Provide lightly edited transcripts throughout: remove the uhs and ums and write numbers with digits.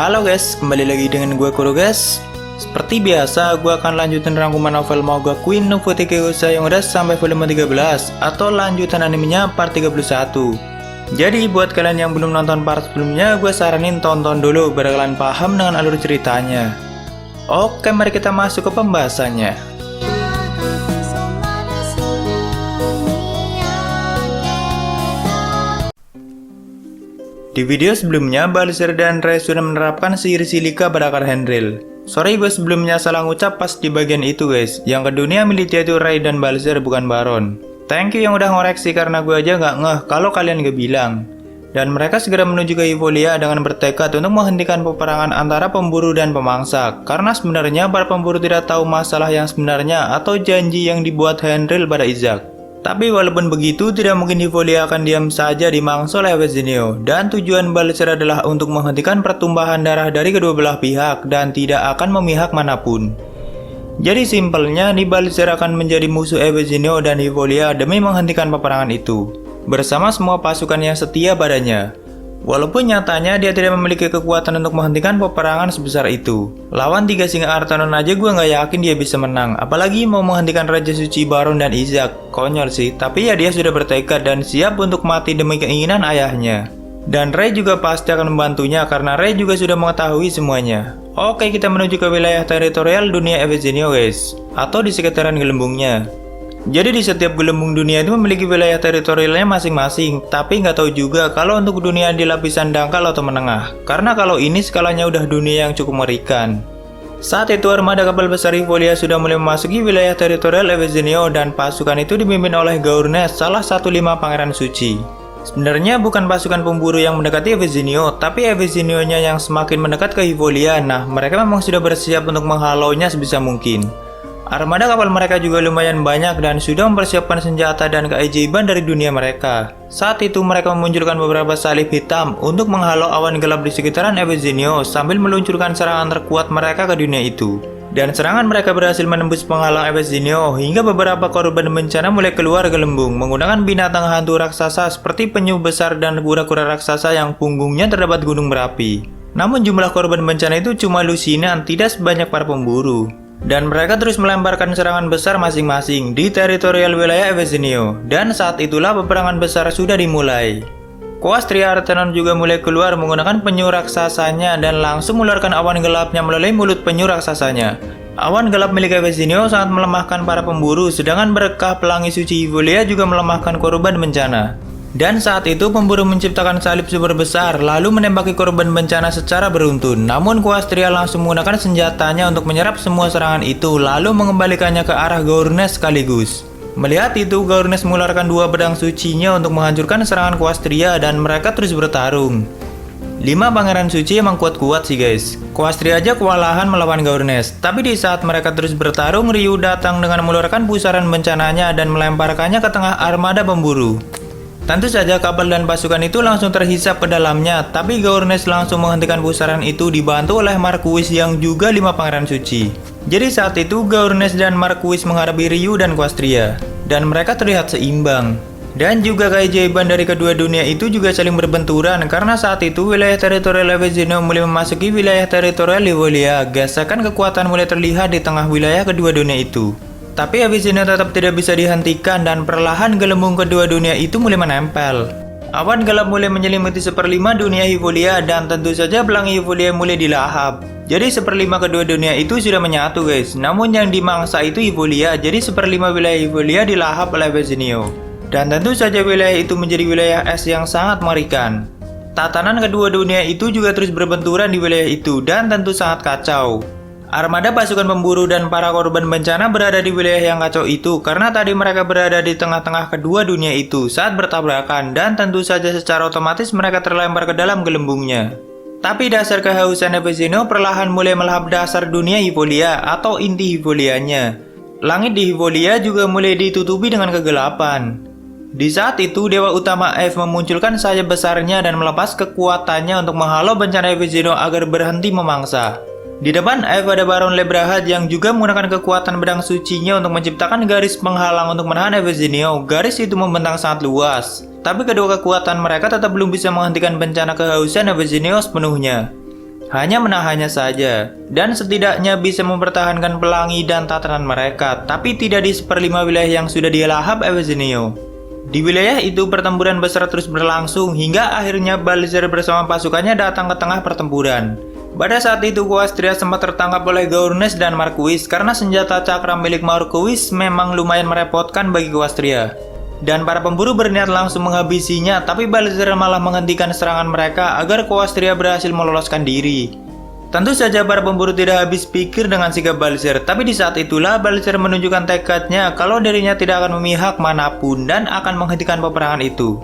Halo guys, kembali lagi dengan gue Kuro guys. Seperti biasa, gue akan lanjutin rangkuman novel manga Queen no Futekeusa yang udah sampai volume 13 atau lanjutan animenya part 31. Jadi buat kalian yang belum nonton part sebelumnya, gue saranin tonton dulu biar kalian paham dengan alur ceritanya. Oke, mari kita masuk ke pembahasannya. Di video sebelumnya, Balser dan Ray sudah menerapkan sihir silika pada akar Henril. Sorry gue sebelumnya salah ngucap pas di bagian itu guys. Yang ke dunia militia itu Ray dan Balser bukan Baron. Thank you yang udah ngoreksi karena gue aja nggak ngeh kalau kalian gak bilang. Dan mereka segera menuju ke Hivolia dengan bertekad untuk menghentikan peperangan antara pemburu dan pemangsa. Karena sebenarnya para pemburu tidak tahu masalah yang sebenarnya atau janji yang dibuat Henril pada Isaac. Tapi walaupun begitu, tidak mungkin Hivolia akan diam saja dimangsa oleh Evesinio. Dan tujuan Balser adalah untuk menghentikan pertumpahan darah dari kedua belah pihak dan tidak akan memihak manapun. Jadi simpelnya, Balser akan menjadi musuh Evesinio dan Hivolia demi menghentikan peperangan itu, bersama semua pasukan yang setia padanya. Walaupun nyatanya dia tidak memiliki kekuatan untuk menghentikan peperangan sebesar itu. Lawan 3 singa Artanon aja gue nggak yakin dia bisa menang, apalagi mau menghentikan Raja Suci Baron dan Isaac. Konyol sih, tapi ya dia sudah bertekad dan siap untuk mati demi keinginan ayahnya. Dan Ray juga pasti akan membantunya karena Ray juga sudah mengetahui semuanya. Oke, kita menuju ke wilayah teritorial dunia Evesinio guys, atau di sekitaran gelembungnya. Jadi di setiap gelembung dunia itu memiliki wilayah teritorialnya masing-masing, tapi nggak tahu juga kalau untuk dunia di lapisan dangkal atau menengah, karena kalau ini skalanya udah dunia yang cukup mengerikan. Saat itu armada kapal besar Hivolia sudah mulai memasuki wilayah teritorial Evesinio dan pasukan itu dipimpin oleh Gaurnes, salah satu 5 pangeran suci. Sebenarnya bukan pasukan pemburu yang mendekati Evesinio, tapi Evesinio-nya yang semakin mendekat ke Hivolia. Nah, mereka memang sudah bersiap untuk menghalaunya sebisa mungkin. Armada kapal mereka juga lumayan banyak dan sudah mempersiapkan senjata dan keajaiban dari dunia mereka. Saat itu mereka memunculkan beberapa salib hitam untuk menghalau awan gelap di sekitaran Evesinio sambil meluncurkan serangan terkuat mereka ke dunia itu. Dan serangan mereka berhasil menembus penghalang Evesinio hingga beberapa korban bencana mulai keluar gelembung menggunakan binatang hantu raksasa seperti penyu besar dan kura-kura raksasa yang punggungnya terdapat gunung berapi. Namun jumlah korban bencana itu cuma lusinan, tidak sebanyak para pemburu. Dan mereka terus melemparkan serangan besar masing-masing di teritorial wilayah Evesinio. Dan saat itulah peperangan besar sudah dimulai. Quastria Artanon juga mulai keluar menggunakan penyu raksasanya dan langsung mengeluarkan awan gelapnya melalui mulut penyu raksasanya. Awan gelap milik Evesinio sangat melemahkan para pemburu, sedangkan berkah pelangi suci Hivolia juga melemahkan korban bencana. Dan saat itu pemburu menciptakan salib super besar lalu menembaki korban bencana secara beruntun. Namun Quastria langsung menggunakan senjatanya untuk menyerap semua serangan itu lalu mengembalikannya ke arah Gaurnes sekaligus. Melihat itu, Gaurnes mengeluarkan 2 pedang sucinya untuk menghancurkan serangan Quastria dan mereka terus bertarung. 5 pangeran suci emang kuat-kuat sih guys. Quastria aja kewalahan melawan Gaurnes. Tapi di saat mereka terus bertarung, Ryu datang dengan mengeluarkan pusaran bencananya dan melemparkannya ke tengah armada pemburu. Tentu saja kapal dan pasukan itu langsung terhisap ke dalamnya, tapi Gaurnes langsung menghentikan pusaran itu dibantu oleh Marquis yang juga 5 pangeran suci. Jadi saat itu Gaurnes dan Marquis menghadapi Ryu dan Quastria, dan mereka terlihat seimbang. Dan juga keajaiban dari kedua dunia itu juga saling berbenturan karena saat itu wilayah teritorial Evesinio mulai memasuki wilayah teritorial Hivolia. Gesekan kekuatan mulai terlihat di tengah wilayah kedua dunia itu. Tapi Evesinio tetap tidak bisa dihentikan dan perlahan gelembung kedua dunia itu mulai menempel. Awan gelap mulai menyelimuti 1/5 dunia Hivolia dan tentu saja pelangi Hivolia mulai dilahap. Jadi 1/5 kedua dunia itu sudah menyatu guys. Namun yang dimangsa itu Hivolia, jadi 1/5 wilayah Hivolia dilahap oleh Evesinio. Dan tentu saja wilayah itu menjadi wilayah es yang sangat mengerikan. Tatanan kedua dunia itu juga terus berbenturan di wilayah itu dan tentu sangat kacau. Armada pasukan pemburu dan para korban bencana berada di wilayah yang kacau itu karena tadi mereka berada di tengah-tengah kedua dunia itu saat bertabrakan dan tentu saja secara otomatis mereka terlempar ke dalam gelembungnya. Tapi dasar kehausan Evesinio perlahan mulai melahap dasar dunia Hivolia atau inti Hivolianya. Langit di Hivolia juga mulai ditutupi dengan kegelapan. Di saat itu dewa utama Eve memunculkan sayap besarnya dan melepas kekuatannya untuk menghalau bencana Evesinio agar berhenti memangsa. Di depan Eve ada Baron Lebrahad yang juga menggunakan kekuatan pedang sucinya untuk menciptakan garis penghalang untuk menahan Evesinio. Garis itu membentang sangat luas. Tapi kedua kekuatan mereka tetap belum bisa menghentikan bencana kehausan Evesinio sepenuhnya. hanya menahannya saja, dan setidaknya bisa mempertahankan pelangi dan tatanan mereka, tapi tidak di seperlima wilayah yang sudah dia lahap Evogenio. Di wilayah itu pertempuran besar terus berlangsung hingga akhirnya Balzer bersama pasukannya datang ke tengah pertempuran. Pada saat itu Quastria sempat tertangkap oleh Gaurnes dan Marquis karena senjata cakra milik Marquis memang lumayan merepotkan bagi Quastria. Dan para pemburu berniat langsung menghabisinya, tapi Balzer malah menghentikan serangan mereka agar Quastria berhasil meloloskan diri. Tentu saja para pemburu tidak habis pikir dengan sikap Balzer, tapi di saat itulah Balzer menunjukkan tekadnya kalau dirinya tidak akan memihak manapun dan akan menghentikan peperangan itu.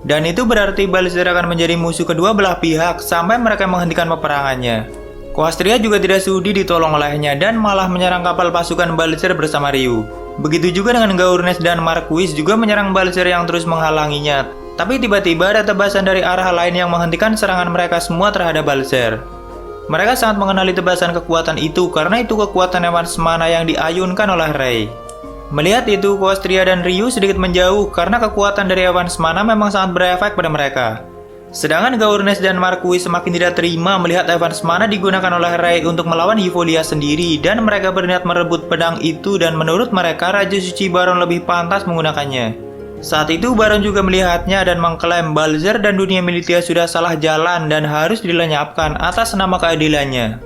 Dan itu berarti Balzer akan menjadi musuh kedua belah pihak sampai mereka menghentikan peperangannya. Quastria juga tidak sudi ditolong olehnya dan malah menyerang kapal pasukan Balzer bersama Ryu. Begitu juga dengan Gaurnes dan Marquis juga menyerang Balzer yang terus menghalanginya. Tapi tiba-tiba ada tebasan dari arah lain yang menghentikan serangan mereka semua terhadap Balzer. Mereka sangat mengenali tebasan kekuatan itu karena itu kekuatan hewan semana yang diayunkan oleh Rei. Melihat itu, Quastria dan Ryu sedikit menjauh karena kekuatan dari hewan semana memang sangat berefek pada mereka. Sedangkan Gaurnes dan Marquis semakin tidak terima melihat hewan semana digunakan oleh Rei untuk melawan Euvolia sendiri dan mereka berniat merebut pedang itu dan menurut mereka Raja Suci Baron lebih pantas menggunakannya. Saat itu Baron juga melihatnya dan mengklaim Balzer dan dunia Militia sudah salah jalan dan harus dilenyapkan atas nama keadilannya.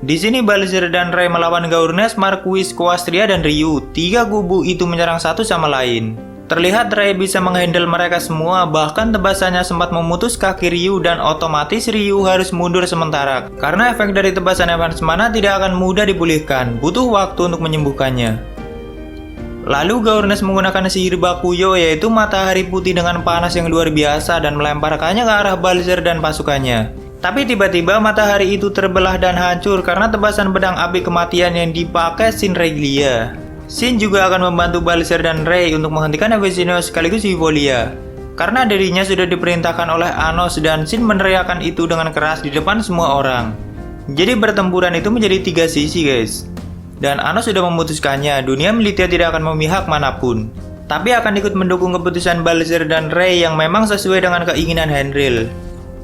Di sini Balzer dan Rei melawan Gaurnes, Marquis, Quastria, dan Ryu. Tiga kubu itu menyerang satu sama lain. Terlihat Rei bisa menghandle mereka semua, bahkan tebasannya sempat memutus kaki Ryu dan otomatis Ryu harus mundur sementara. Karena efek dari tebasan hewan semana tidak akan mudah dipulihkan, butuh waktu untuk menyembuhkannya. Lalu Gaurnes menggunakan sihir Bakuyo yaitu matahari putih dengan panas yang luar biasa dan melemparkannya ke arah Balzer dan pasukannya. Tapi tiba-tiba matahari itu terbelah dan hancur karena tebasan pedang api kematian yang dipakai Shin Reglia. Shin juga akan membantu Balzer dan Rei untuk menghentikan Evogenio sekaligus Euvolia. Karena dirinya sudah diperintahkan oleh Anos dan Shin meneriakkan itu dengan keras di depan semua orang. Jadi pertempuran itu menjadi tiga sisi guys. Dan Anos sudah memutuskannya, dunia Militia tidak akan memihak manapun. Tapi akan ikut mendukung keputusan Balzer dan Rei yang memang sesuai dengan keinginan Henril.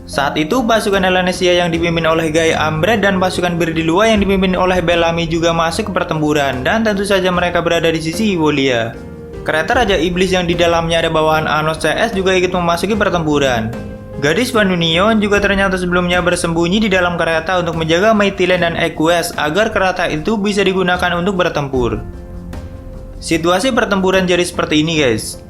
Saat itu pasukan Elanesia yang dipimpin oleh Gai Ambred dan pasukan Berdilua yang dipimpin oleh Bellamy juga masuk ke pertempuran dan tentu saja mereka berada di sisi Euvolia. Kereta Raja Iblis yang di dalamnya ada bawahan Anos CS juga ikut memasuki pertempuran. Gadis One Union juga ternyata sebelumnya bersembunyi di dalam kereta untuk menjaga Mytilene dan Equus agar kereta itu bisa digunakan untuk bertempur. Situasi pertempuran jadi seperti ini guys.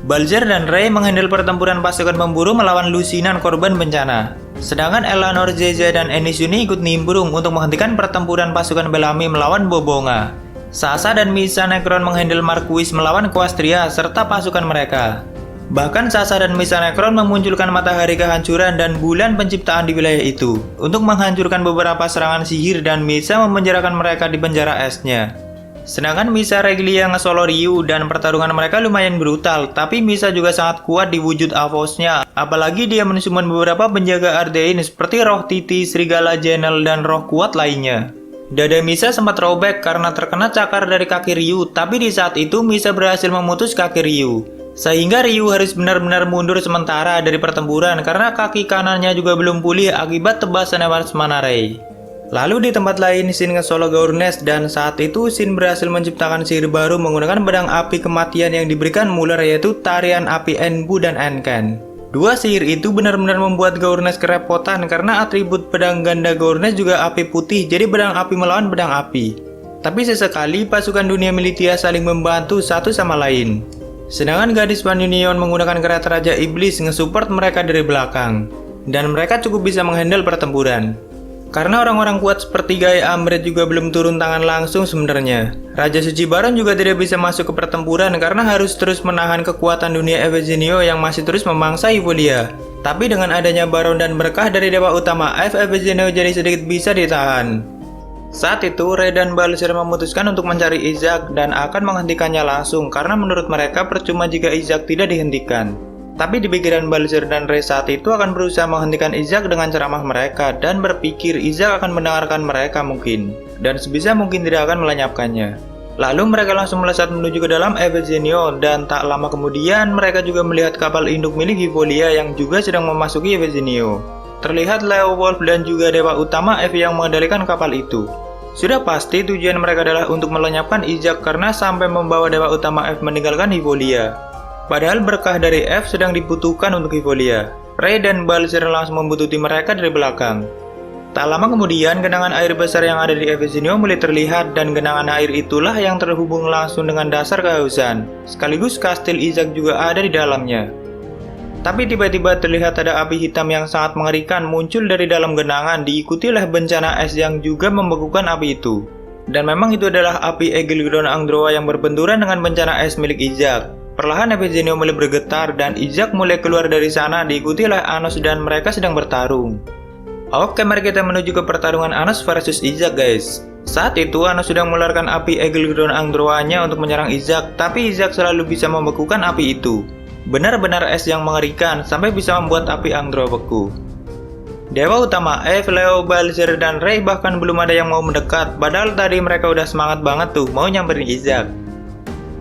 Balzer dan Rei menghandle pertempuran pasukan pemburu melawan lusinan korban bencana. Sedangkan Eleanor, Zeza, dan Enisyuni ikut nimbrung untuk menghentikan pertempuran pasukan Bellamy melawan Bobonga. Sasa dan Misa Necron menghandle Marquis melawan Quastria serta pasukan mereka. Bahkan Sasa dan Misa Necron memunculkan matahari kehancuran dan bulan penciptaan di wilayah itu untuk menghancurkan beberapa serangan sihir dan Misa memenjarakan mereka di penjara esnya. Sedangkan Misa Reglia nge-solo Ryu dan pertarungan mereka lumayan brutal, tapi Misa juga sangat kuat di wujud Avosnya, apalagi dia mensummon beberapa penjaga Ardein seperti roh Titi, Serigala Jenel, dan roh kuat lainnya. Dada Misa sempat robek karena terkena cakar dari kaki Ryu, tapi di saat itu Misa berhasil memutus kaki Ryu. Sehingga Ryu harus benar-benar mundur sementara dari pertempuran karena kaki kanannya juga belum pulih akibat tebasan hewan semana Rei. Lalu di tempat lain Shin nge-solo Gaurnes dan saat itu Shin berhasil menciptakan sihir baru menggunakan pedang api kematian yang diberikan Muller yaitu tarian api Enbu dan Enken. Dua sihir itu benar-benar membuat Gaurnes kerepotan karena atribut pedang ganda Gaurnes juga api putih jadi pedang api melawan pedang api. Tapi sesekali pasukan dunia Militia saling membantu satu sama lain. Sedangkan gadis One Union menggunakan kereta Raja Iblis nge-support mereka dari belakang. Dan mereka cukup bisa menghandle pertempuran. Karena orang-orang kuat seperti Gai Ambred juga belum turun tangan langsung sebenarnya. Raja Suci Baron juga tidak bisa masuk ke pertempuran karena harus terus menahan kekuatan dunia Evogenio yang masih terus memangsa Euvolia. Tapi dengan adanya Baron dan berkah dari dewa utama Evogenio jadi sedikit bisa ditahan. Saat itu Rei dan Balzer memutuskan untuk mencari Isaac dan akan menghentikannya langsung karena menurut mereka percuma jika Isaac tidak dihentikan. Tapi di pikiran Balzer dan Rei saat itu akan berusaha menghentikan Isaac dengan ceramah mereka dan berpikir Isaac akan mendengarkan mereka mungkin, dan sebisa mungkin tidak akan melenyapkannya. Lalu mereka langsung melesat menuju ke dalam Evogenio dan tak lama kemudian mereka juga melihat kapal induk milik Euvolia yang juga sedang memasuki Evogenio. terlihat Leo Wolf dan juga Dewa Utama F yang mengendalikan kapal itu. Sudah pasti tujuan mereka adalah untuk melenyapkan Izak karena sampai membawa Dewa Utama F meninggalkan Hivolia. Padahal berkah dari F sedang dibutuhkan untuk Hivolia. Ray dan Balser langsung membuntuti mereka dari belakang. Tak lama kemudian, genangan air besar yang ada di Evesinio mulai terlihat dan genangan air itulah yang terhubung langsung dengan dasar kehausan. Sekaligus kastil Izak juga ada di dalamnya. Tapi tiba-tiba terlihat ada api hitam yang sangat mengerikan muncul dari dalam genangan diikuti oleh bencana es yang juga membekukan api itu. Dan memang itu adalah api Egilgron Angdroa yang berbenturan dengan bencana es milik Izak. Perlahan Evesinio mulai bergetar dan Izak mulai keluar dari sana diikuti oleh Anos dan mereka sedang bertarung. Oke, mari kita menuju ke pertarungan Anos versus Izak guys. Saat itu Anos sedang mengeluarkan api Egilgron Angdroa-nya untuk menyerang Izak, tapi Izak selalu bisa membekukan api itu. Benar-benar es yang mengerikan sampai bisa membuat api Angdroa beku. Dewa Utama F, Leo, Balser, dan Ray bahkan belum ada yang mau mendekat, padahal tadi mereka udah semangat banget tuh mau nyamperin Izak.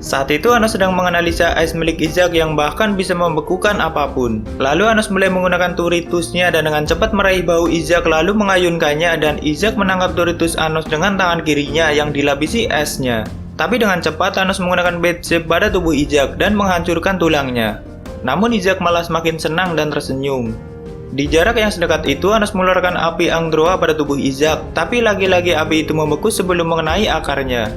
Saat itu Anos sedang menganalisa es milik Izak yang bahkan bisa membekukan apapun. Lalu Anos mulai menggunakan Turitusnya dan dengan cepat meraih bahu Izak lalu mengayunkannya dan Izak menangkap Turitus Anos dengan tangan kirinya yang dilapisi esnya. Tapi dengan cepat Anos menggunakan Bad Shape pada tubuh Izak dan menghancurkan tulangnya. Namun Izak malah semakin senang dan tersenyum. Di jarak yang sedekat itu Anos mengeluarkan api Angdroa pada tubuh Izak, tapi lagi-lagi api itu membeku sebelum mengenai akarnya.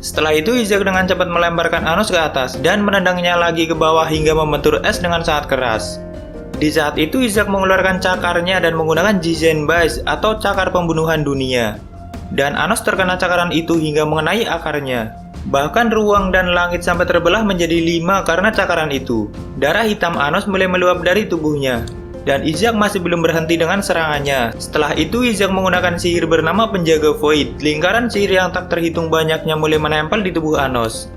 Setelah itu Izak dengan cepat melemparkan Anos ke atas dan menendangnya lagi ke bawah hingga membentur es dengan sangat keras. Di saat itu Izak mengeluarkan cakarnya dan menggunakan Jizen Base atau cakar pembunuhan dunia. Dan Anos terkena cakaran itu hingga mengenai akarnya. Bahkan ruang dan langit sampai terbelah menjadi 5 karena cakaran itu. Darah hitam Anos mulai meluap dari tubuhnya. Dan Izak masih belum berhenti dengan serangannya. Setelah itu Izak menggunakan sihir bernama Penjaga Void. Lingkaran sihir yang tak terhitung banyaknya mulai menempel di tubuh Anos.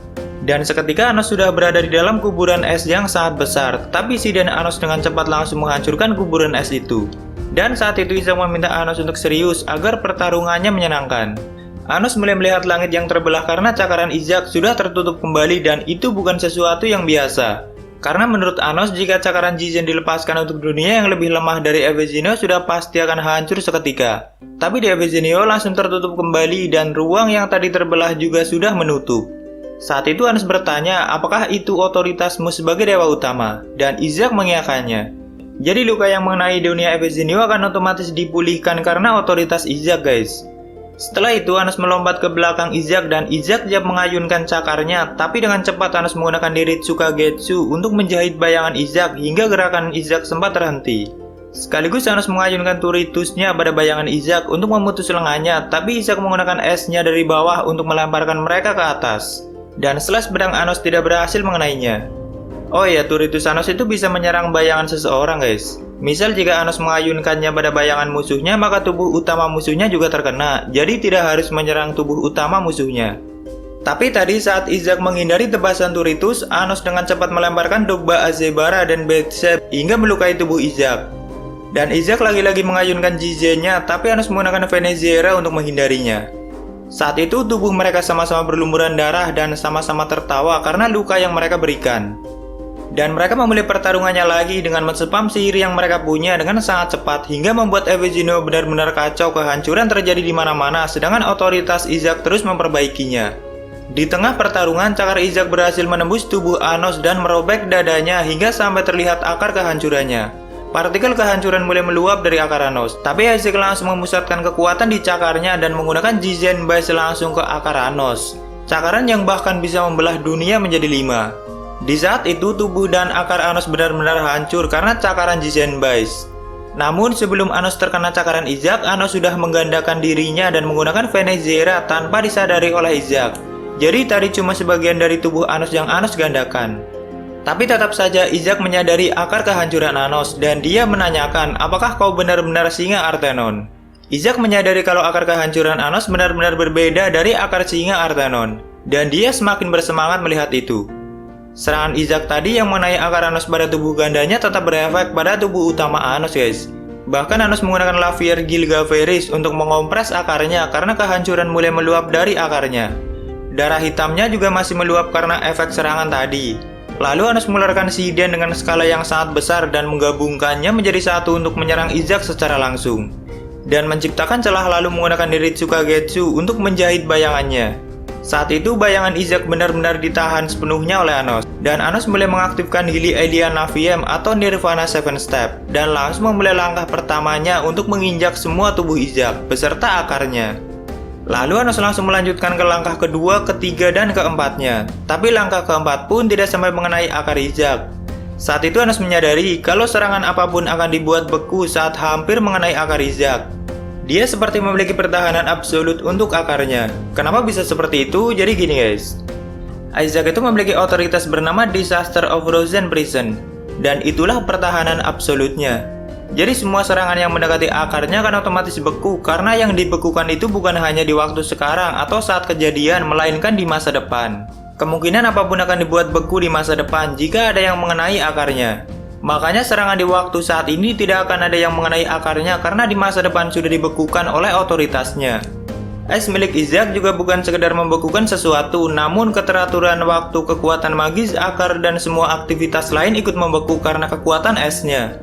Dan seketika Anos sudah berada di dalam kuburan es yang sangat besar. Tapi Si dan Anos dengan cepat langsung menghancurkan kuburan es itu. Dan saat itu Izak meminta Anos untuk serius agar pertarungannya menyenangkan. Anos mulai melihat langit yang terbelah karena cakaran Izak sudah tertutup kembali dan itu bukan sesuatu yang biasa. Karena menurut Anos, jika cakaran Jizen dilepaskan untuk dunia yang lebih lemah dari Evesinio sudah pasti akan hancur seketika. Tapi di Evesinio langsung tertutup kembali dan ruang yang tadi terbelah juga sudah menutup. Saat itu Anos bertanya, apakah itu otoritasmu sebagai Dewa Utama? Dan Izak mengiyakannya. Jadi luka yang mengenai dunia Evesinio akan otomatis dipulihkan karena otoritas Izak guys. Setelah itu Anos melompat ke belakang Izak dan Izak siap mengayunkan cakarnya, tapi dengan cepat Anos menggunakan Diritsuka Getsu untuk menjahit bayangan Izak hingga gerakan Izak sempat terhenti. Sekaligus Anos mengayunkan Turitusnya pada bayangan Izak untuk memutus lengannya, tapi Izak menggunakan esnya dari bawah untuk melemparkan mereka ke atas. Dan slash pedang Anos tidak berhasil mengenainya. Oh ya, Turitus Anos itu bisa menyerang bayangan seseorang guys. Misal jika Anos mengayunkannya pada bayangan musuhnya, maka tubuh utama musuhnya juga terkena, jadi tidak harus menyerang tubuh utama musuhnya. Tapi tadi saat Izak menghindari tebasan Turitus, Anos dengan cepat melemparkan Dogba Azebara dan Bad Shape hingga melukai tubuh Izak. Dan Izak lagi-lagi mengayunkan Jizen-nya, tapi Anos menggunakan Venezera untuk menghindarinya. Saat itu tubuh mereka sama-sama berlumuran darah dan sama-sama tertawa karena luka yang mereka berikan. Dan mereka memulai pertarungannya lagi dengan menspam sihir yang mereka punya dengan sangat cepat hingga membuat Evesinio benar-benar kacau, kehancuran terjadi di mana-mana sedangkan otoritas Izak terus memperbaikinya. Di tengah pertarungan, cakar Izak berhasil menembus tubuh Anos dan merobek dadanya hingga sampai terlihat akar kehancurannya. Partikel kehancuran mulai meluap dari akar Anos, tapi Izak langsung memusatkan kekuatan di cakarnya dan menggunakan Jizen Base langsung ke akar Anos. Cakaran yang bahkan bisa membelah dunia menjadi 5. Di saat itu tubuh dan akar Anos benar-benar hancur karena cakaran Jizen Base. Namun sebelum Anos terkena cakaran Izak, Anos sudah menggandakan dirinya dan menggunakan Venezera tanpa disadari oleh Izak. Jadi tadi cuma sebagian dari tubuh Anos yang Anos gandakan. Tapi tetap saja Izak menyadari akar kehancuran Anos dan dia menanyakan, apakah kau benar-benar singa Artenon? Izak menyadari kalau akar kehancuran Anos benar-benar berbeda dari akar singa Artenon. Dan dia semakin bersemangat melihat itu. Serangan Izak tadi yang mengenai akar Anos pada tubuh gandanya tetap berefek pada tubuh utama Anos guys. Bahkan Anos menggunakan Lavier Gilgaveris untuk mengompres akarnya karena kehancuran mulai meluap dari akarnya. Darah hitamnya juga masih meluap karena efek serangan tadi. Lalu Anos mengeluarkan Shiden dengan skala yang sangat besar dan menggabungkannya menjadi satu untuk menyerang Izak secara langsung. Dan menciptakan celah lalu menggunakan Niritsuka Getsu untuk menjahit bayangannya. Saat itu bayangan Izak benar-benar ditahan sepenuhnya oleh Anos. Dan Anos mulai mengaktifkan Hyli Alien Naviem atau Nirvana Seven Step. Dan langsung memulai langkah pertamanya untuk menginjak semua tubuh Izak beserta akarnya. Lalu Anos langsung melanjutkan ke langkah kedua, ketiga, dan keempatnya. Tapi langkah keempat pun tidak sampai mengenai akar Izak. Saat itu Anos menyadari kalau serangan apapun akan dibuat beku saat hampir mengenai akar Izak. Dia seperti memiliki pertahanan absolut untuk akarnya. Kenapa bisa seperti itu? Jadi gini guys. Izak itu memiliki otoritas bernama Disaster of Frozen Prison. Dan itulah pertahanan absolutnya. Jadi semua serangan yang mendekati akarnya akan otomatis beku karena yang dibekukan itu bukan hanya di waktu sekarang atau saat kejadian, melainkan di masa depan. Kemungkinan apapun akan dibuat beku di masa depan jika ada yang mengenai akarnya. Makanya serangan di waktu saat ini tidak akan ada yang mengenai akarnya karena di masa depan sudah dibekukan oleh otoritasnya. Es milik Izak juga bukan sekedar membekukan sesuatu, namun keteraturan waktu, kekuatan magis, akar, dan semua aktivitas lain ikut membeku karena kekuatan esnya.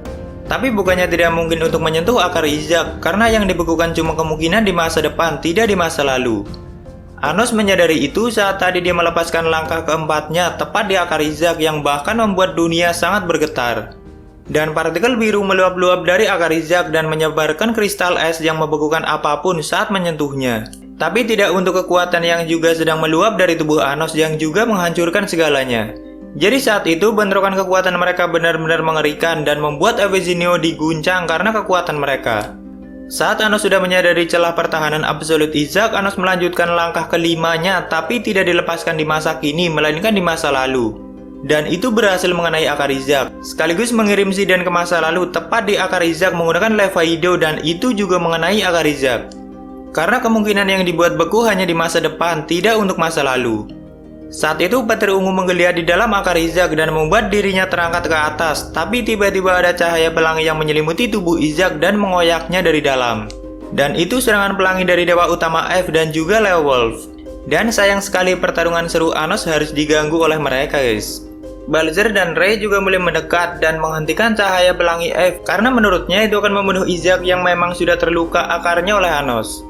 Tapi bukannya tidak mungkin untuk menyentuh akar Izak, karena yang dibekukan cuma kemungkinan di masa depan, tidak di masa lalu. Anos menyadari itu saat tadi dia melepaskan langkah keempatnya tepat di akar Izak yang bahkan membuat dunia sangat bergetar. Dan partikel biru meluap-luap dari akar Izak dan menyebarkan kristal es yang membekukan apapun saat menyentuhnya. Tapi tidak untuk kekuatan yang juga sedang meluap dari tubuh Anos yang juga menghancurkan segalanya. Jadi saat itu bentrokan kekuatan mereka benar-benar mengerikan dan membuat Evesinio diguncang karena kekuatan mereka. Saat Anos sudah menyadari celah pertahanan absolut Izak, Anos melanjutkan langkah kelimanya tapi tidak dilepaskan di masa kini melainkan di masa lalu. Dan itu berhasil mengenai akar Izak, sekaligus mengirim Shiden ke masa lalu tepat di akar Izak menggunakan Levaido dan itu juga mengenai akar Izak. Karena kemungkinan yang dibuat beku hanya di masa depan, tidak untuk masa lalu. Saat itu petir ungu menggeliat di dalam akar Izak dan membuat dirinya terangkat ke atas, tapi tiba-tiba ada cahaya pelangi yang menyelimuti tubuh Izak dan mengoyaknya dari dalam. Dan itu serangan pelangi dari Dewa Utama F dan juga Leo Wolf. Dan sayang sekali pertarungan seru Anos harus diganggu oleh mereka guys. Balzer dan Ray juga mulai mendekat dan menghentikan cahaya pelangi F karena menurutnya itu akan membunuh Izak yang memang sudah terluka akarnya oleh Anos.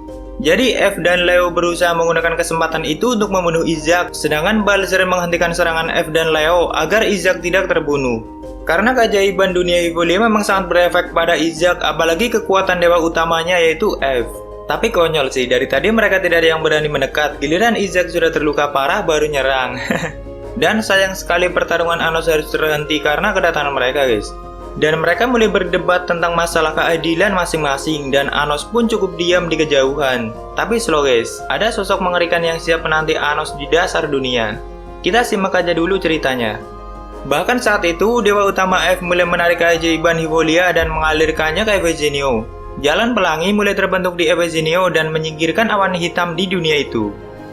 Jadi F dan Leo berusaha menggunakan kesempatan itu untuk membunuh Izak, sedangkan Balzer menghentikan serangan F dan Leo agar Izak tidak terbunuh. Karena keajaiban dunia Evolia memang sangat berefek pada Izak, apalagi kekuatan dewa utamanya yaitu F. Tapi konyol sih, dari tadi mereka tidak ada yang berani mendekat, giliran Izak sudah terluka parah baru nyerang. Dan sayang sekali pertarungan Anos harus terhenti karena kedatangan mereka guys. Dan mereka mulai berdebat tentang masalah keadilan masing-masing dan Anos pun cukup diam di kejauhan. Tapi slow guys, ada sosok mengerikan yang siap menanti Anos di dasar dunia. Kita simak aja dulu ceritanya. Bahkan saat itu, Dewa Utama F mulai menarik keajaiban Hivolia dan mengalirkannya ke Evesinio. Jalan pelangi mulai terbentuk di Evesinio dan menyingkirkan awan hitam di dunia itu.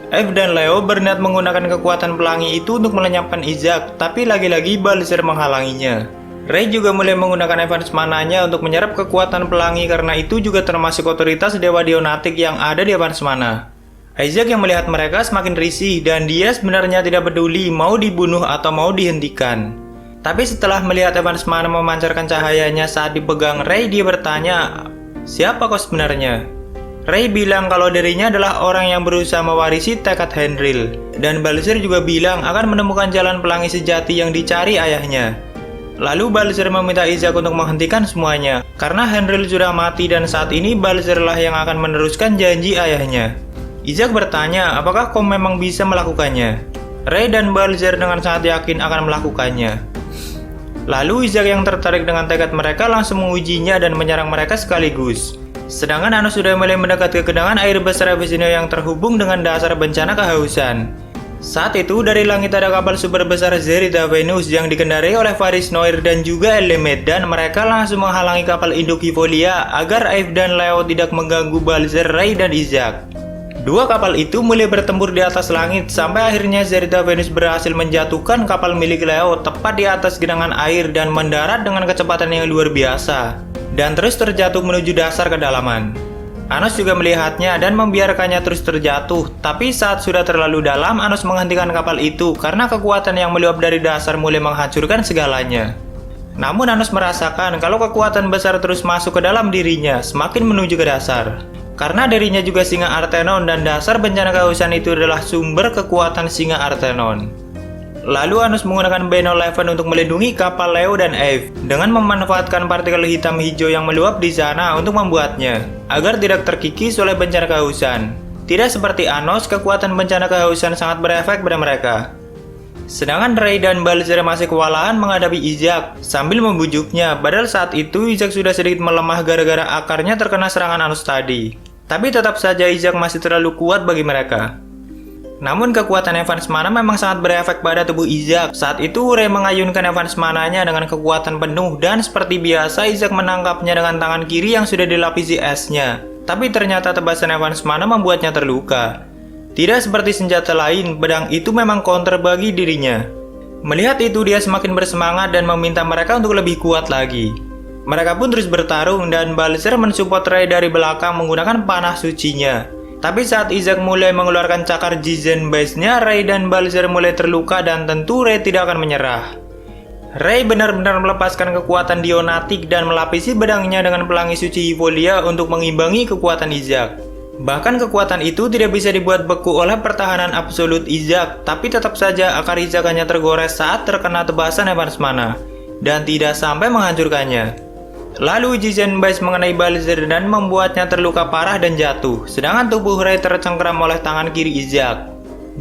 F dan Leo berniat menggunakan kekuatan pelangi itu untuk melenyapkan Izak, tapi lagi-lagi Balzer menghalanginya. Ray juga mulai menggunakan Evans mananya untuk menyerap kekuatan pelangi karena itu juga termasuk otoritas Dewa Dionatik yang ada di Evans mana. Izak yang melihat mereka semakin risih dan dia sebenarnya tidak peduli mau dibunuh atau mau dihentikan. Tapi setelah melihat Evans mana memancarkan cahayanya saat dipegang Ray, dia bertanya, "Siapa kau sebenarnya?" Ray bilang kalau dirinya adalah orang yang berusaha mewarisi tekad Henril. Dan Balzer juga bilang akan menemukan jalan pelangi sejati yang dicari ayahnya. Lalu Balzer meminta Izak untuk menghentikan semuanya, karena Henril sudah mati dan saat ini Balzer lah yang akan meneruskan janji ayahnya. Izak bertanya, apakah kau memang bisa melakukannya? Ray dan Balzer dengan sangat yakin akan melakukannya. Lalu Izak yang tertarik dengan tekad mereka langsung mengujinya dan menyerang mereka sekaligus. Sedangkan Anos sudah mulai mendekat ke genangan air besar Evesinio yang terhubung dengan dasar bencana kehausan. Saat itu dari langit ada kapal super besar Zerita Venus yang dikendarai oleh Varys Noir dan juga Elemet dan mereka langsung menghalangi kapal induk Hivolia agar Eve dan Leo tidak mengganggu Balzer, Ray, dan Izak. Dua kapal itu mulai bertempur di atas langit sampai akhirnya Zerita Venus berhasil menjatuhkan kapal milik Leo tepat di atas genangan air dan mendarat dengan kecepatan yang luar biasa dan terus terjatuh menuju dasar kedalaman. Anos juga melihatnya dan membiarkannya terus terjatuh, tapi saat sudah terlalu dalam, Anos menghentikan kapal itu karena kekuatan yang meluap dari dasar mulai menghancurkan segalanya. Namun Anos merasakan kalau kekuatan besar terus masuk ke dalam dirinya, semakin menuju ke dasar. Karena dirinya juga singa Artenon dan dasar bencana kehausan itu adalah sumber kekuatan singa Artenon. Lalu Anos menggunakan Beno Eleven untuk melindungi kapal Leo dan Eve dengan memanfaatkan partikel hitam hijau yang meluap di sana untuk membuatnya agar tidak terkikis oleh bencana kehausan. Tidak seperti Anos, kekuatan bencana kehausan sangat berefek pada mereka. Sedangkan Ray dan Balzer masih kewalahan menghadapi Isaac sambil membujuknya, padahal saat itu Isaac sudah sedikit melemah gara-gara akarnya terkena serangan Anos tadi. Tapi tetap saja Isaac masih terlalu kuat bagi mereka. Namun kekuatan Evans Mana memang sangat berefek pada tubuh Isaac. Saat itu Ray mengayunkan Evans Mananya dengan kekuatan penuh dan seperti biasa Isaac menangkapnya dengan tangan kiri yang sudah dilapisi esnya. Tapi ternyata tebasan Evans Mana membuatnya terluka. Tidak seperti senjata lain, pedang itu memang counter bagi dirinya. Melihat itu dia semakin bersemangat dan meminta mereka untuk lebih kuat lagi. Mereka pun terus bertarung dan Balzer mensupport Ray dari belakang menggunakan panah sucinya. Tapi saat Isaac mulai mengeluarkan cakar Jizen Base-nya, Ray dan Balzer mulai terluka dan tentu Ray tidak akan menyerah. Ray benar-benar melepaskan kekuatan Dionatik dan melapisi pedangnya dengan pelangi suci Evolia untuk mengimbangi kekuatan Isaac. Bahkan kekuatan itu tidak bisa dibuat beku oleh pertahanan absolut Isaac, tapi tetap saja akar Isaac hanya tergores saat terkena tebasan Evans Mana, dan tidak sampai menghancurkannya. Lalu Jizen Base mengenai Balzer dan membuatnya terluka parah dan jatuh, sedangkan tubuh Ray tercengkeram oleh tangan kiri Isaac.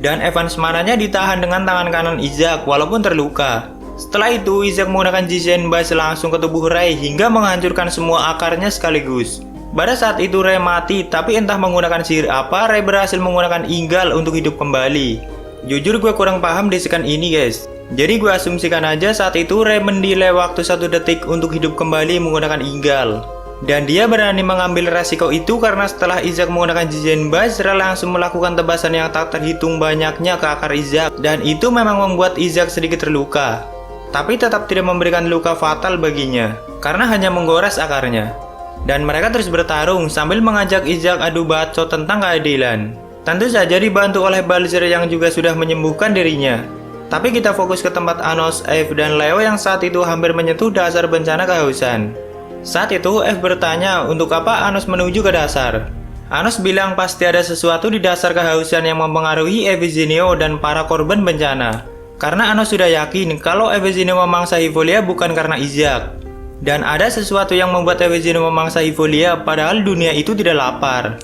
Dan Evans Mananya ditahan dengan tangan kanan Isaac walaupun terluka. Setelah itu Isaac menggunakan Jizen Base langsung ke tubuh Ray hingga menghancurkan semua akarnya sekaligus. Pada saat itu Ray mati, tapi entah menggunakan sihir apa, Ray berhasil menggunakan Inggal untuk hidup kembali. Jujur gue kurang paham desakan ini guys. Jadi gue asumsikan aja saat itu Ray mendelay waktu 1 detik untuk hidup kembali menggunakan Inggal. Dan dia berani mengambil resiko itu karena setelah Isaac menggunakan Jizen Base, Ray langsung melakukan tebasan yang tak terhitung banyaknya ke akar Isaac. Dan itu memang membuat Isaac sedikit terluka. Tapi tetap tidak memberikan luka fatal baginya, karena hanya menggores akarnya. Dan mereka terus bertarung sambil mengajak Isaac adu bacot tentang keadilan. Tentu saja dibantu oleh Balzer yang juga sudah menyembuhkan dirinya. Tapi kita fokus ke tempat Anos, Eve, dan Leo yang saat itu hampir menyentuh dasar bencana kehausan. Saat itu Eve bertanya untuk apa Anos menuju ke dasar. Anos bilang pasti ada sesuatu di dasar kehausan yang mempengaruhi Evizinio dan para korban bencana. Karena Anos sudah yakin kalau Evizinio memangsa Evolia bukan karena Isaac. Dan ada sesuatu yang membuat Evizinio memangsa Evolia padahal dunia itu tidak lapar.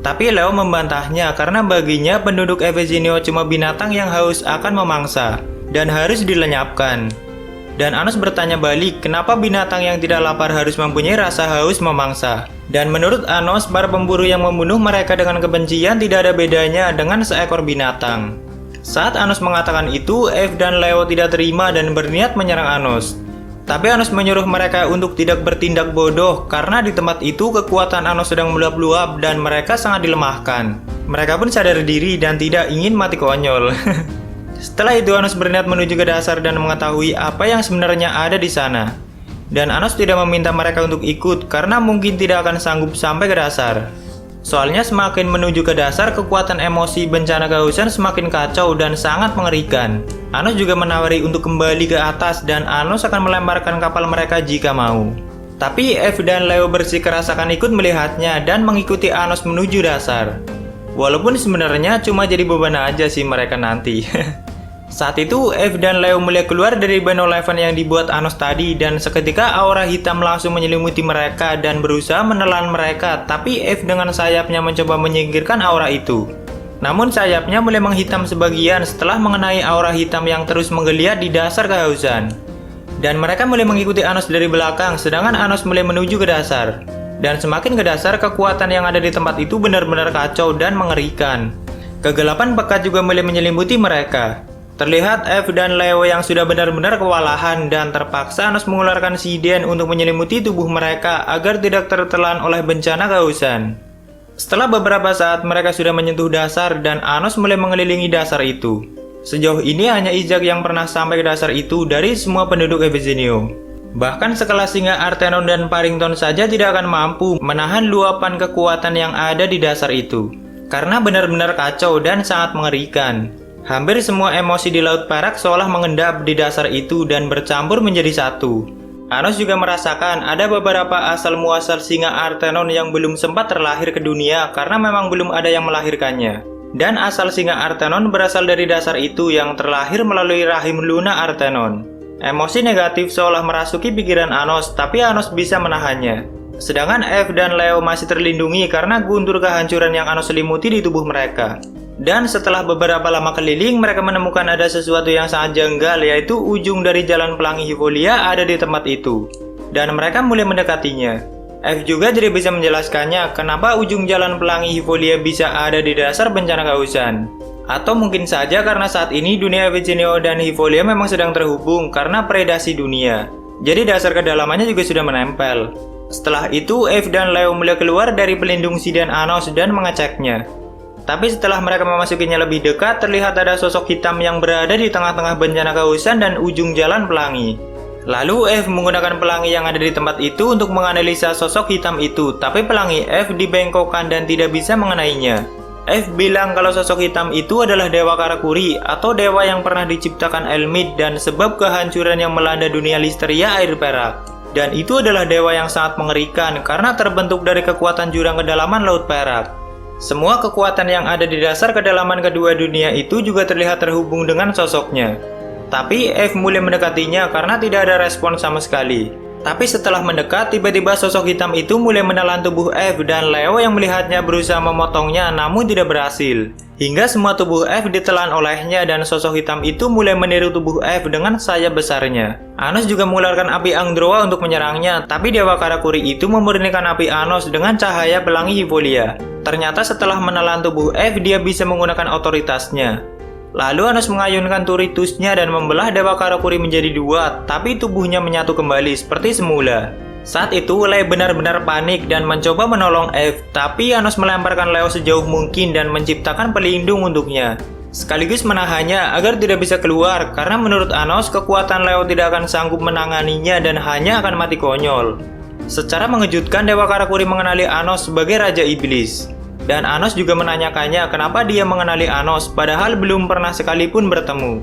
Tapi Leo membantahnya karena baginya penduduk Evizinio cuma binatang yang haus akan memangsa dan harus dilenyapkan. Dan Anos bertanya balik kenapa binatang yang tidak lapar harus mempunyai rasa haus memangsa. Dan menurut Anos, para pemburu yang membunuh mereka dengan kebencian tidak ada bedanya dengan seekor binatang. Saat Anos mengatakan itu, Eve dan Leo tidak terima dan berniat menyerang Anos. Tapi Anos menyuruh mereka untuk tidak bertindak bodoh karena di tempat itu kekuatan Anos sedang meluap-luap dan mereka sangat dilemahkan. Mereka pun sadar diri dan tidak ingin mati konyol. Setelah itu Anos berniat menuju ke dasar dan mengetahui apa yang sebenarnya ada di sana. Dan Anos tidak meminta mereka untuk ikut karena mungkin tidak akan sanggup sampai ke dasar. Soalnya semakin menuju ke dasar, kekuatan emosi bencana kehausan semakin kacau dan sangat mengerikan. Anos juga menawari untuk kembali ke atas dan Anos akan melemparkan kapal mereka jika mau. Tapi Eve dan Leo bersikeras akan ikut melihatnya dan mengikuti Anos menuju dasar. Walaupun sebenarnya cuma jadi beban aja sih mereka nanti. Saat itu Eve dan Leo mulai keluar dari Beno Eleven yang dibuat Anos tadi dan seketika aura hitam langsung menyelimuti mereka dan berusaha menelan mereka, tapi Eve dengan sayapnya mencoba menyingkirkan aura itu. Namun sayapnya mulai menghitam sebagian setelah mengenai aura hitam yang terus menggeliat di dasar kehausan. Dan mereka mulai mengikuti Anos dari belakang sedangkan Anos mulai menuju ke dasar. Dan semakin ke dasar, kekuatan yang ada di tempat itu benar-benar kacau dan mengerikan. Kegelapan pekat juga mulai menyelimuti mereka. Terlihat Eve dan Leo yang sudah benar-benar kewalahan dan terpaksa Anos mengeluarkan siden untuk menyelimuti tubuh mereka agar tidak tertelan oleh bencana kehausan. Setelah beberapa saat mereka sudah menyentuh dasar dan Anos mulai mengelilingi dasar itu. Sejauh ini hanya Isaac yang pernah sampai ke dasar itu dari semua penduduk Evizinio. Bahkan sekelas singa Artenon dan Paddington saja tidak akan mampu menahan luapan kekuatan yang ada di dasar itu. Karena benar-benar kacau dan sangat mengerikan. Hampir semua emosi di Laut Perak seolah mengendap di dasar itu dan bercampur menjadi satu. Anos juga merasakan ada beberapa asal-muasal singa Artenon yang belum sempat terlahir ke dunia karena memang belum ada yang melahirkannya. Dan asal singa Artenon berasal dari dasar itu yang terlahir melalui rahim Luna Artenon. Emosi negatif seolah merasuki pikiran Anos, tapi Anos bisa menahannya. Sedangkan Eve dan Leo masih terlindungi karena guntur kehancuran yang Anos selimuti di tubuh mereka. Dan setelah beberapa lama keliling, mereka menemukan ada sesuatu yang sangat janggal, yaitu ujung dari jalan pelangi Hivolia ada di tempat itu. Dan mereka mulai mendekatinya. Eve juga tidak bisa menjelaskannya kenapa ujung jalan pelangi Hivolia bisa ada di dasar bencana kausan. Atau mungkin saja karena saat ini dunia Avicennia dan Hivolia memang sedang terhubung karena predasi dunia. Jadi dasar kedalamannya juga sudah menempel. Setelah itu, Eve dan Leo mulai keluar dari pelindung Sidan Anos dan mengeceknya. Tapi setelah mereka memasukinya lebih dekat, terlihat ada sosok hitam yang berada di tengah-tengah bencana kausan dan ujung jalan pelangi. Lalu Eve menggunakan pelangi yang ada di tempat itu untuk menganalisa sosok hitam itu, tapi pelangi Eve dibengkokkan dan tidak bisa mengenainya. Eve bilang kalau sosok hitam itu adalah Dewa Karakuri atau dewa yang pernah diciptakan Elmid dan sebab kehancuran yang melanda dunia Listeria air perak. Dan itu adalah dewa yang sangat mengerikan karena terbentuk dari kekuatan jurang kedalaman Laut Perak. Semua kekuatan yang ada di dasar kedalaman kedua dunia itu juga terlihat terhubung dengan sosoknya. Tapi Eve mulai mendekatinya karena tidak ada respon sama sekali. Tapi setelah mendekat, tiba-tiba sosok hitam itu mulai menelan tubuh Eve dan Leo yang melihatnya berusaha memotongnya namun tidak berhasil. Hingga semua tubuh Eve ditelan olehnya dan sosok hitam itu mulai meniru tubuh Eve dengan sayap besarnya. Anos juga mengeluarkan api Angdroa untuk menyerangnya, tapi Dewa Karakuri itu memurnikan api Anos dengan cahaya pelangi Hivolia. Ternyata setelah menelan tubuh Eve, dia bisa menggunakan otoritasnya. Lalu Anos mengayunkan turitusnya dan membelah Dewa Karakuri menjadi dua, tapi tubuhnya menyatu kembali seperti semula. Saat itu, Leo benar-benar panik dan mencoba menolong Eve, tapi Anos melemparkan Leo sejauh mungkin dan menciptakan pelindung untuknya. Sekaligus menahannya agar tidak bisa keluar, karena menurut Anos, kekuatan Leo tidak akan sanggup menanganinya dan hanya akan mati konyol. Secara mengejutkan, Dewa Karakuri mengenali Anos sebagai Raja Iblis. Dan Anos juga menanyakannya kenapa dia mengenali Anos, padahal belum pernah sekalipun bertemu.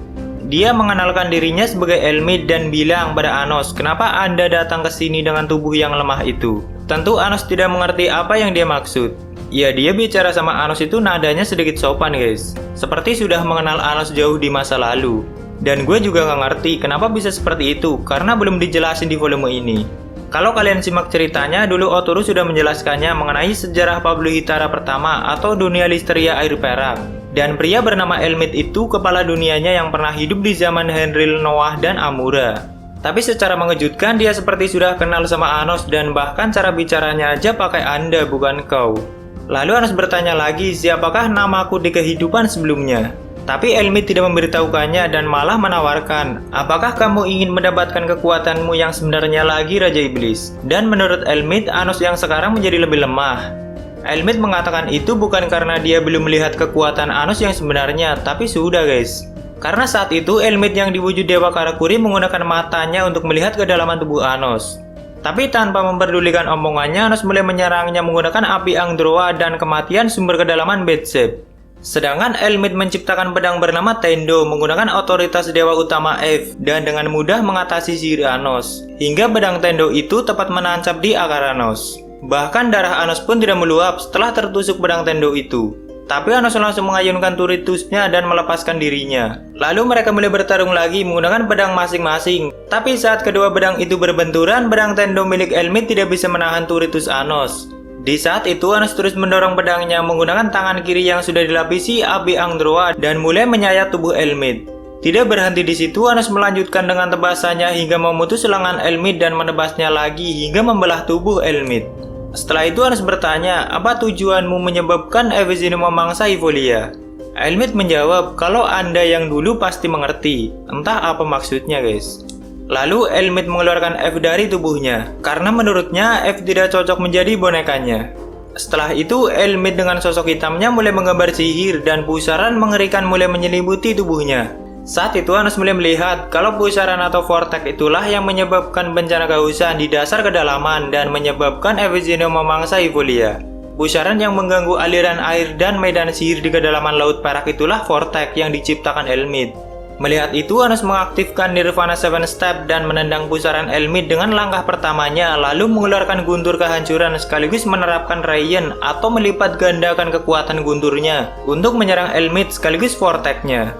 Dia mengenalkan dirinya sebagai Elmid dan bilang pada Anos, kenapa Anda datang ke sini dengan tubuh yang lemah itu? Tentu Anos tidak mengerti apa yang dia maksud. Ya, dia bicara sama Anos itu nadanya sedikit sopan guys. Seperti sudah mengenal Anos jauh di masa lalu. Dan gue juga nggak ngerti kenapa bisa seperti itu, karena belum dijelasin di volume ini. Kalau kalian simak ceritanya, dulu Oturu sudah menjelaskannya mengenai sejarah Pablo Hitara pertama atau dunia Listeria air perak. Dan pria bernama Elmid itu kepala dunianya yang pernah hidup di zaman Henril, Noah, dan Amura. Tapi secara mengejutkan dia seperti sudah kenal sama Anos dan bahkan cara bicaranya aja pakai Anda bukan kau. Lalu Anos bertanya lagi siapakah namaku di kehidupan sebelumnya. Tapi Elmid tidak memberitahukannya dan malah menawarkan, apakah kamu ingin mendapatkan kekuatanmu yang sebenarnya lagi Raja Iblis? Dan menurut Elmid, Anos yang sekarang menjadi lebih lemah. Elmid mengatakan itu bukan karena dia belum melihat kekuatan Anos yang sebenarnya, tapi sudah guys. Karena saat itu Elmid yang diwujud Dewa Karakuri menggunakan matanya untuk melihat kedalaman tubuh Anos. Tapi tanpa memperdulikan omongannya, Anos mulai menyerangnya menggunakan api Angdroa dan kematian sumber kedalaman Bedsep. Sedangkan Elmid menciptakan pedang bernama Tendo menggunakan otoritas dewa utama Eve dan dengan mudah mengatasi sihir Anos. Hingga pedang Tendo itu tepat menancap di akar Anos. Bahkan darah Anos pun tidak meluap setelah tertusuk pedang Tendo itu. Tapi Anos langsung mengayunkan turitusnya dan melepaskan dirinya. Lalu mereka mulai bertarung lagi menggunakan pedang masing-masing. Tapi saat kedua pedang itu berbenturan, pedang Tendo milik Elmid tidak bisa menahan turitus Anos. Di saat itu Anos terus mendorong pedangnya menggunakan tangan kiri yang sudah dilapisi api Angdroa dan mulai menyayat tubuh Elmid. Tidak berhenti di situ, Anos melanjutkan dengan tebasannya hingga memutus lengan Elmid dan menebasnya lagi hingga membelah tubuh Elmid. Setelah itu Anos bertanya, apa tujuanmu menyebabkan Avicennia memangsa Hivolia? Elmid menjawab, kalau Anda yang dulu pasti mengerti. Entah apa maksudnya guys. Lalu Elmid mengeluarkan Eve dari tubuhnya, karena menurutnya Eve tidak cocok menjadi bonekanya. Setelah itu Elmid dengan sosok hitamnya mulai menggambar sihir dan pusaran mengerikan mulai menyelimuti tubuhnya. Saat itu Anos mulai melihat kalau pusaran atau vortex itulah yang menyebabkan bencana kehausan di dasar kedalaman dan menyebabkan Evigenio memangsa Evolia. Pusaran yang mengganggu aliran air dan medan sihir di kedalaman laut perak itulah vortex yang diciptakan Elmid. Melihat itu, Anos mengaktifkan Nirvana Seven Step dan menendang pusaran Elmid dengan langkah pertamanya, lalu mengeluarkan guntur kehancuran sekaligus menerapkan Rayen atau melipat gandakan kekuatan gunturnya untuk menyerang Elmid sekaligus vortex-nya.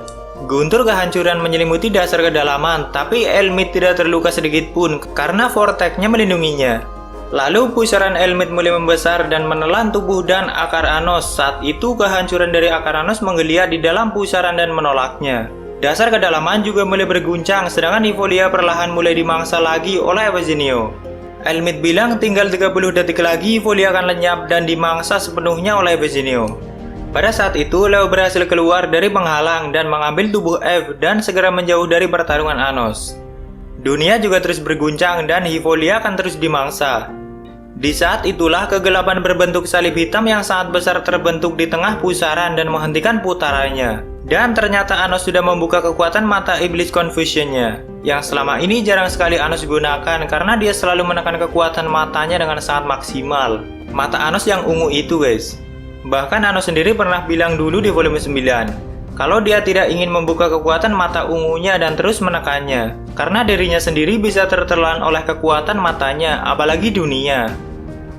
Guntur kehancuran menyelimuti dasar kedalaman, tapi Elmid tidak terluka sedikit pun karena vortex-nya melindunginya. Lalu pusaran Elmid mulai membesar dan menelan tubuh dan akar Anos. Saat itu kehancuran dari akar Anos menggeliat di dalam pusaran dan menolaknya. Dasar kedalaman juga mulai berguncang, sedangkan Evolia perlahan mulai dimangsa lagi oleh Evigenio. Elmid bilang tinggal 30 detik lagi Evolia akan lenyap dan dimangsa sepenuhnya oleh Evigenio. Pada saat itu, Leo berhasil keluar dari penghalang dan mengambil tubuh Eve dan segera menjauh dari pertarungan Anos. Dunia juga terus berguncang dan Evolia akan terus dimangsa. Di saat itulah kegelapan berbentuk salib hitam yang sangat besar terbentuk di tengah pusaran dan menghentikan putarannya. Dan ternyata Anos sudah membuka kekuatan mata iblis Confusion-nya, yang selama ini jarang sekali Anos gunakan karena dia selalu menekan kekuatan matanya dengan sangat maksimal. Mata Anos yang ungu itu guys. Bahkan Anos sendiri pernah bilang dulu di volume 9, kalau dia tidak ingin membuka kekuatan mata ungunya dan terus menekannya, karena dirinya sendiri bisa tertelan oleh kekuatan matanya, apalagi dunia.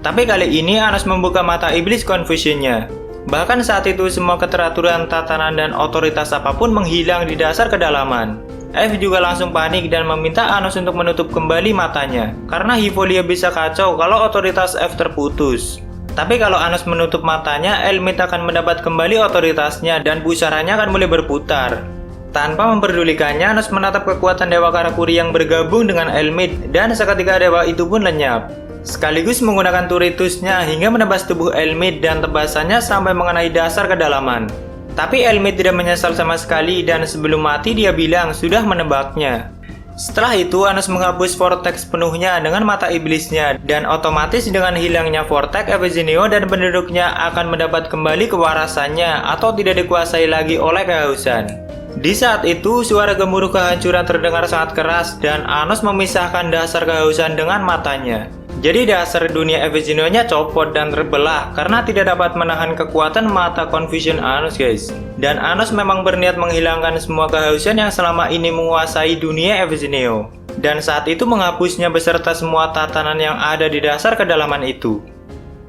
Tapi kali ini Anos membuka mata iblis Confusion-nya. Bahkan saat itu semua keteraturan, tatanan, dan otoritas apapun menghilang di dasar kedalaman. Eve juga langsung panik dan meminta Anos untuk menutup kembali matanya, karena Evolia bisa kacau kalau otoritas Eve terputus. Tapi kalau Anos menutup matanya, Elmid akan mendapat kembali otoritasnya dan pusarannya akan mulai berputar. Tanpa memperdulikannya, Anos menatap kekuatan Dewa Karakuri yang bergabung dengan Elmid dan seketika dewa itu pun lenyap. Sekaligus menggunakan turitusnya hingga menebas tubuh Elmid dan tebasannya sampai mengenai dasar kedalaman. Tapi Elmid tidak menyesal sama sekali dan sebelum mati dia bilang sudah menebaknya. Setelah itu, Anos menghapus vortex penuhnya dengan mata iblisnya, dan otomatis dengan hilangnya vortex, Evigenio dan penduduknya akan mendapat kembali kewarasannya atau tidak dikuasai lagi oleh kehausan. Di saat itu, suara gemuruh kehancuran terdengar sangat keras, dan Anos memisahkan dasar kehausan dengan matanya. Jadi dasar dunia Evigenio-nya copot dan terbelah karena tidak dapat menahan kekuatan mata Confusion Anos guys. Dan Anos memang berniat menghilangkan semua kehausan yang selama ini menguasai dunia Evigenio. Dan saat itu menghapusnya beserta semua tatanan yang ada di dasar kedalaman itu.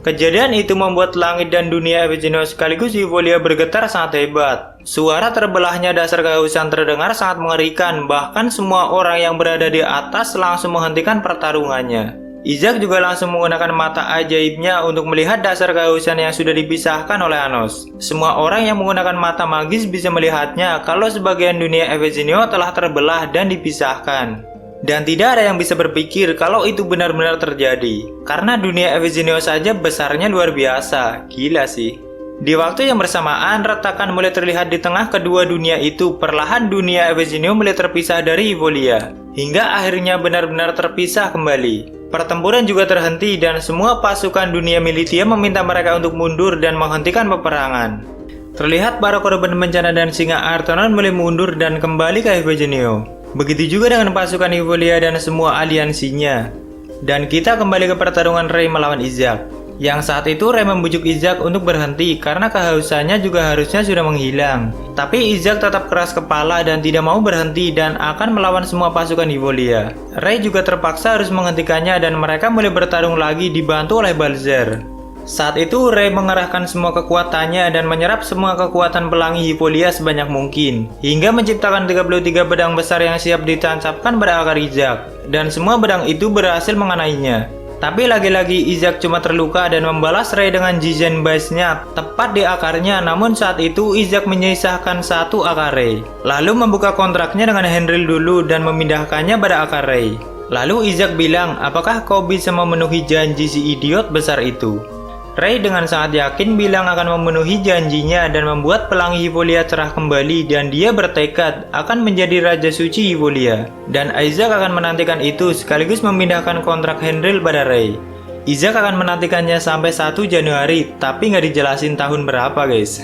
Kejadian itu membuat langit dan dunia Evigenio sekaligus Evolia bergetar sangat hebat. Suara terbelahnya dasar kehausan terdengar sangat mengerikan, bahkan semua orang yang berada di atas langsung menghentikan pertarungannya. Isaac juga langsung menggunakan mata ajaibnya untuk melihat dasar kehausan yang sudah dipisahkan oleh Anos. Semua orang yang menggunakan mata magis bisa melihatnya kalau sebagian dunia Evigenio telah terbelah dan dipisahkan. Dan tidak ada yang bisa berpikir kalau itu benar-benar terjadi. Karena dunia Evigenio saja besarnya luar biasa. Gila sih. Di waktu yang bersamaan, retakan mulai terlihat di tengah kedua dunia itu. Perlahan dunia Evigenio mulai terpisah dari Evolia. Hingga akhirnya benar-benar terpisah kembali. Pertempuran juga terhenti dan semua pasukan dunia militia meminta mereka untuk mundur dan menghentikan peperangan. Terlihat para korban bencana dan singa Artonon mulai mundur dan kembali ke Evigenio. Begitu juga dengan pasukan Evolia dan semua aliansinya. Dan kita kembali ke pertarungan Ray melawan Isaac. Yang saat itu Ray membujuk Isaac untuk berhenti karena kehausannya juga harusnya sudah menghilang. Tapi Isaac tetap keras kepala dan tidak mau berhenti dan akan melawan semua pasukan Evolia. Ray juga terpaksa harus menghentikannya dan mereka mulai bertarung lagi dibantu oleh Balzer. Saat itu Ray mengerahkan semua kekuatannya dan menyerap semua kekuatan pelangi Evolia sebanyak mungkin. Hingga menciptakan 33 pedang besar yang siap ditancapkan pada akar Isaac. Dan semua pedang itu berhasil mengenainya. Tapi lagi-lagi Isaac cuma terluka dan membalas Ray dengan Jizen Base-nya tepat di akarnya. Namun saat itu Isaac menyisahkan satu akar Ray. Lalu membuka kontraknya dengan Henry dulu dan memindahkannya pada akar Ray. Lalu Isaac bilang, apakah kau bisa memenuhi janji si idiot besar itu? Ray dengan sangat yakin bilang akan memenuhi janjinya dan membuat pelangi Evolia cerah kembali dan dia bertekad akan menjadi Raja Suci Evolia. Dan Isaac akan menantikan itu sekaligus memindahkan kontrak Henry pada Ray. Isaac akan menantikannya sampai 1 Januari, tapi nggak dijelasin tahun berapa guys.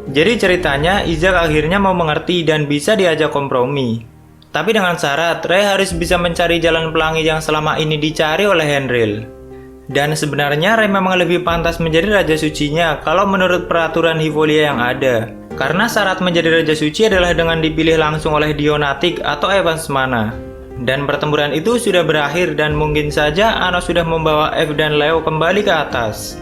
Jadi ceritanya Izak akhirnya mau mengerti dan bisa diajak kompromi. Tapi dengan syarat Ray harus bisa mencari jalan pelangi yang selama ini dicari oleh Henryl. Dan sebenarnya Ray memang lebih pantas menjadi Raja Sucinya kalau menurut peraturan Hivolia yang ada. Karena syarat menjadi Raja Suci adalah dengan dipilih langsung oleh Dionatik atau Evans Mana. Dan pertempuran itu sudah berakhir dan mungkin saja Anos sudah membawa Eve dan Leo kembali ke atas.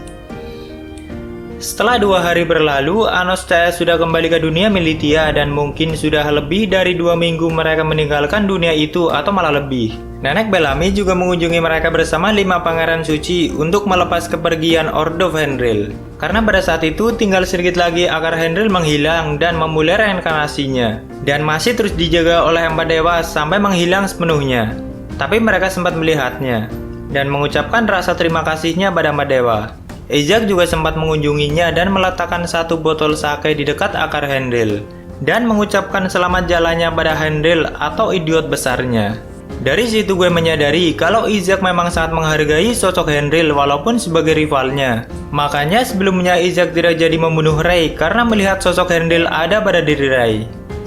Setelah 2 hari berlalu, Anos CS sudah kembali ke dunia Militia dan mungkin sudah lebih dari 2 minggu mereka meninggalkan dunia itu atau malah lebih. Nenek Bellamy juga mengunjungi mereka bersama 5 pangeran suci untuk melepas kepergian Ordov Henryl. Karena pada saat itu tinggal sedikit lagi akar Henryl menghilang dan memulai reinkarnasinya. Dan masih terus dijaga oleh 4 dewa sampai menghilang sepenuhnya. Tapi mereka sempat melihatnya dan mengucapkan rasa terima kasihnya pada 4 dewa. Izak juga sempat mengunjunginya dan meletakkan 1 botol sake di dekat akar Henryl dan mengucapkan selamat jalannya pada Henryl atau idiot besarnya. Dari situ gue menyadari kalau Izak memang sangat menghargai sosok Henryl walaupun sebagai rivalnya. Makanya sebelumnya Izak tidak jadi membunuh Ray karena melihat sosok Henryl ada pada diri Ray.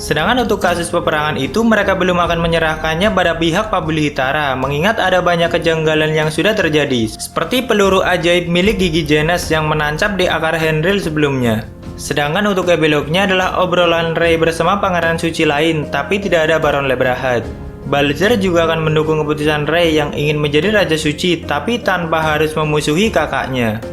Sedangkan untuk kasus peperangan itu mereka belum akan menyerahkannya pada pihak Pabullihitara mengingat ada banyak kejanggalan yang sudah terjadi seperti peluru ajaib milik Gigi Jenas yang menancap di akar Henryl sebelumnya. Sedangkan untuk epilognya adalah obrolan Ray bersama pangeran suci lain tapi tidak ada Baron Lebrahat. Balzer juga akan mendukung keputusan Ray yang ingin menjadi Raja Suci tapi tanpa harus memusuhi kakaknya.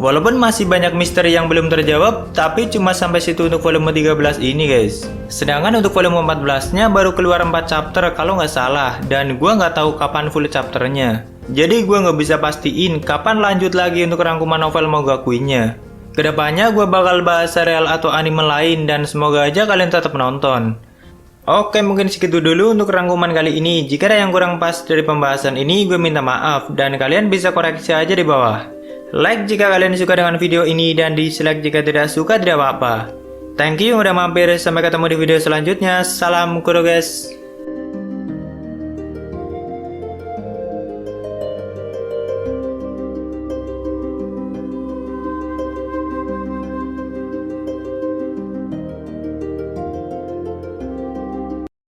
Walaupun masih banyak misteri yang belum terjawab, tapi cuma sampai situ untuk volume 13 ini guys. Sedangkan untuk volume 14-nya baru keluar 4 chapter kalau nggak salah, dan gua nggak tahu kapan full chapternya. Jadi gua nggak bisa pastiin kapan lanjut lagi untuk rangkuman novel Mogakuinya. Kedepannya gua bakal bahas serial atau anime lain dan semoga aja kalian tetap nonton. Oke, mungkin segitu dulu untuk rangkuman kali ini. Jika ada yang kurang pas dari pembahasan ini, gue minta maaf dan kalian bisa koreksi aja di bawah. Like jika kalian suka dengan video ini dan dislike jika tidak suka, tidak apa-apa. Thank you udah mampir, sampai ketemu di video selanjutnya. Salam kuro guys.